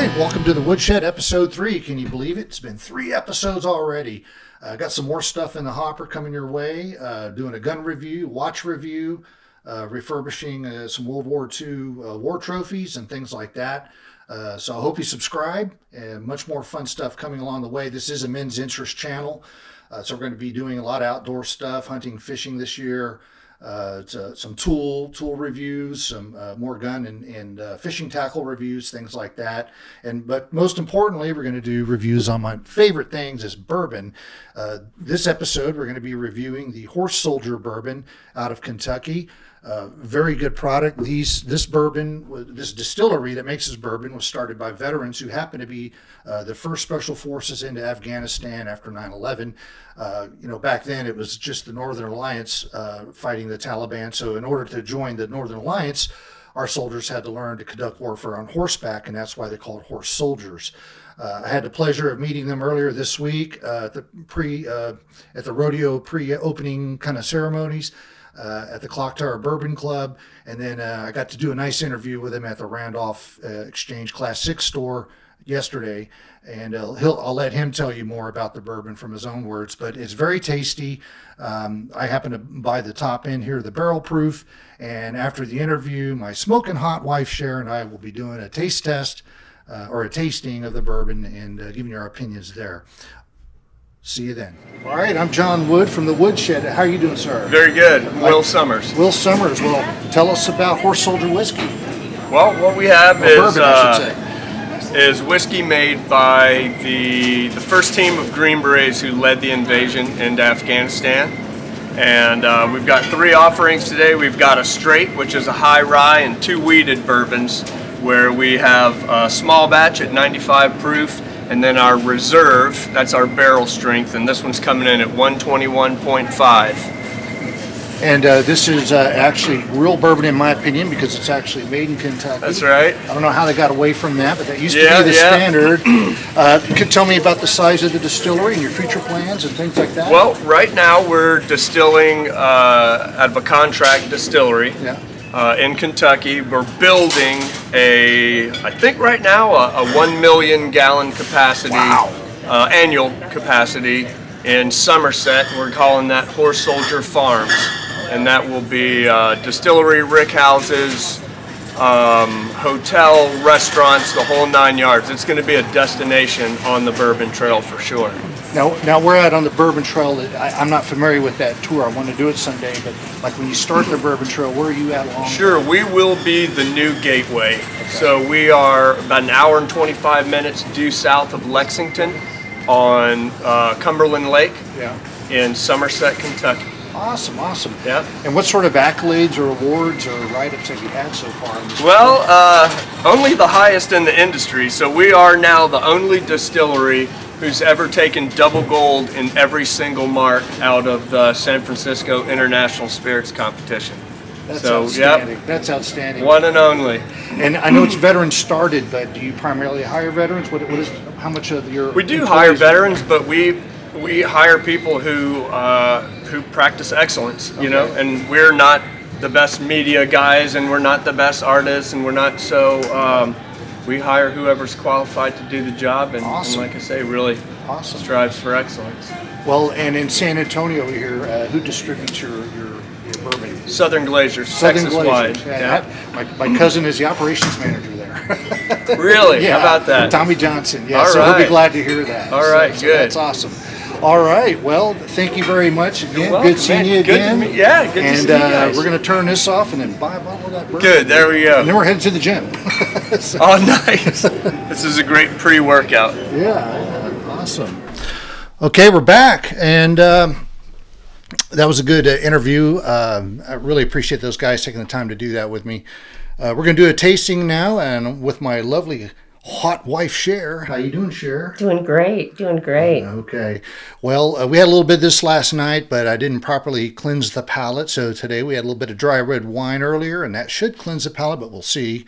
right, welcome to the Woodshed episode 3. Can you believe it? It's been 3 episodes already. Got some more stuff in the hopper coming your way. Doing a gun review, watch review, refurbishing some World War II war trophies and things like that. So I hope you subscribe, and much more fun stuff coming along the way. This is a men's interest channel, so we're going to be doing a lot of outdoor stuff, hunting, fishing this year. Some tool reviews, some more gun and fishing tackle reviews, things like that. But most importantly, we're going to do reviews on my favorite things is bourbon. This episode, we're going to be reviewing the Horse Soldier bourbon out of Kentucky. Very good product. This bourbon, this distillery that makes this bourbon was started by veterans who happen to be the first special forces into Afghanistan after 9/11. Back then it was just the Northern Alliance fighting the Taliban. So in order to join the Northern Alliance, our soldiers had to learn to conduct warfare on horseback, and that's why they're called horse soldiers. I had the pleasure of meeting them earlier this week at the rodeo pre-opening kind of ceremonies. At the Clock Tower Bourbon Club, and then I got to do a nice interview with him at the Randolph Exchange Class 6 store yesterday, and I'll let him tell you more about the bourbon from his own words, but it's very tasty. I happen to buy the top end here, the barrel proof, and after the interview, my smoking hot wife Sharon and I will be doing a taste test or a tasting of the bourbon and giving you our opinions there. See you then. All right, I'm John Wood from the Woodshed. How are you doing, sir? Very good. Will Summers. Will Summers. Well, tell us about Horse Soldier whiskey. Well, what we have bourbon, I should say. Is whiskey made by the first team of Green Berets who led the invasion into Afghanistan. And we've got 3 offerings today. We've got a straight, which is a high rye, and 2 wheated bourbons, where we have a small batch at 95 proof, and then our reserve, that's our barrel strength, and this one's coming in at 121.5. And this is actually real bourbon in my opinion, because it's actually made in Kentucky. That's right. I don't know how they got away from that, but that used to be the standard. You could tell me about the size of the distillery and your future plans and things like that? Well, right now we're distilling out of a contract distillery. Yeah. In Kentucky. We're building I think right now, a 1 million gallon capacity, annual capacity in Somerset. We're calling that Horse Soldier Farms. And that will be distillery, rick houses, hotel, restaurants, the whole 9 yards. It's going to be a destination on the Bourbon Trail for sure. Now we're out on the Bourbon Trail. I'm not familiar with that tour. I want to do it someday, but like when you start the Bourbon Trail, where are you at along? Sure, we will be the new gateway. Okay. So we are about an hour and 25 minutes due south of Lexington on Cumberland Lake in Somerset, Kentucky. Awesome. Yeah. And what sort of accolades or awards or write-ups have you had so far? Well, only the highest in the industry. So we are now the only distillery who's ever taken double gold in every single mark out of the San Francisco International Spirits Competition. That's outstanding. Yep. That's outstanding. One and only. And I know it's veteran started, but do you primarily hire veterans? How much of your We do hire veterans, but we hire people who practice excellence, you know, and we're not the best media guys, and we're not the best artists, and we're not so. We hire whoever's qualified to do the job, and like I say, really strives for excellence. Well, and in San Antonio here, who distributes your bourbon? Southern Glazers, Texas-wide. Yeah. My cousin is the operations manager there. Really? How about that? Tommy Johnson. Yeah, All so right. he'll be glad to hear that. All right, so good. That's awesome. All right, well, thank you very much again. Welcome, good seeing you again. Good to see you guys. We're going to turn this off and then buy a bottle of that bourbon. Good, there we go. And then we're headed to the gym. Oh, nice. This is a great pre-workout. Yeah, awesome. Okay, we're back, and that was a good interview. I really appreciate those guys taking the time to do that with me. We're going to do a tasting now, and with my lovely hot wife, Cher. How you doing, Cher? Doing great. Okay. Well, we had a little bit of this last night, but I didn't properly cleanse the palate. So today we had a little bit of dry red wine earlier, and that should cleanse the palate, but we'll see.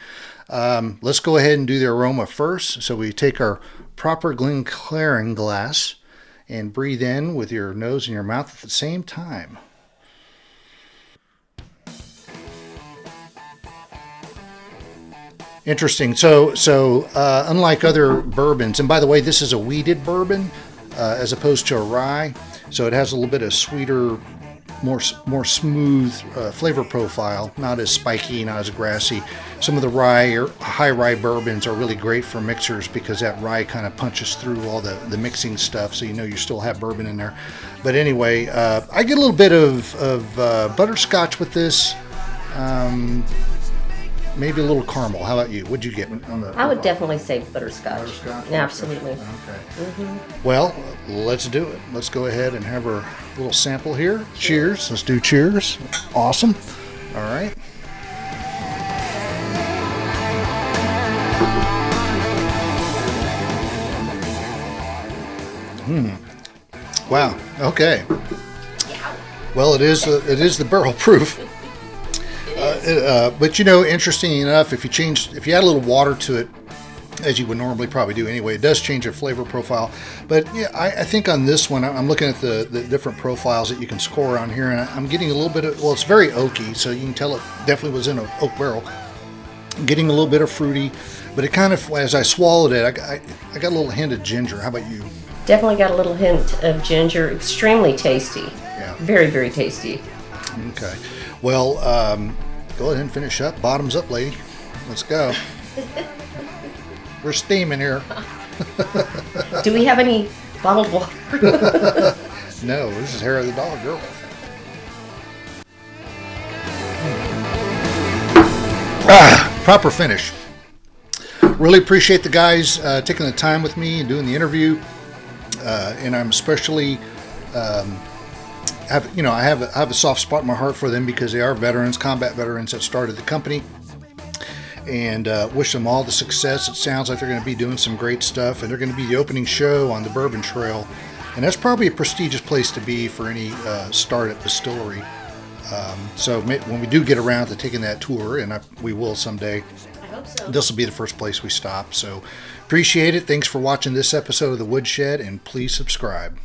Let's go ahead and do the aroma first. So we take our proper Glencairn glass and breathe in with your nose and your mouth at the same time. Interesting. So unlike other bourbons, and by the way, this is a wheated bourbon as opposed to a rye, so it has a little bit of sweeter, more smooth flavor profile, not as spiky, not as grassy. Some of the rye or high rye bourbons are really great for mixers because that rye kind of punches through all the mixing stuff, so you know you still have bourbon in there. But anyway, I get a little bit of butterscotch with this. Maybe a little caramel. How about you? What'd you get on the? I would definitely say butterscotch. Butterscotch? Absolutely. Okay. Well, let's do it. Let's go ahead and have our little sample here. Cheers. Let's do cheers. Awesome. All right. Wow. Okay. Well, it is the barrel proof. But you know, interesting enough, if you add a little water to it, as you would normally probably do anyway, it does change the flavor profile. But yeah, I think on this one, I'm looking at the different profiles that you can score on here, and I'm getting a little bit of, well, it's very oaky, so you can tell it definitely was in an oak barrel. I'm getting a little bit of fruity, but it kind of, as I swallowed it, I got a little hint of ginger. How about you? Definitely got a little hint of ginger. Extremely tasty. Yeah. Very, very tasty. Okay. Well, go ahead and finish up. Bottoms up, lady. Let's go. We're steaming here. Do we have any bottled water? No, this is hair of the dog, girl. Proper finish. Really appreciate the guys taking the time with me and doing the interview. And I'm especially I have a soft spot in my heart for them because they are veterans, combat veterans that started the company, and wish them all the success. It sounds like they're going to be doing some great stuff, and they're going to be the opening show on the Bourbon Trail, and that's probably a prestigious place to be for any startup distillery. So when we do get around to taking that tour, and we will someday, I hope so. this will be the first place we stop. So appreciate it. Thanks for watching this episode of The Woodshed, and please subscribe.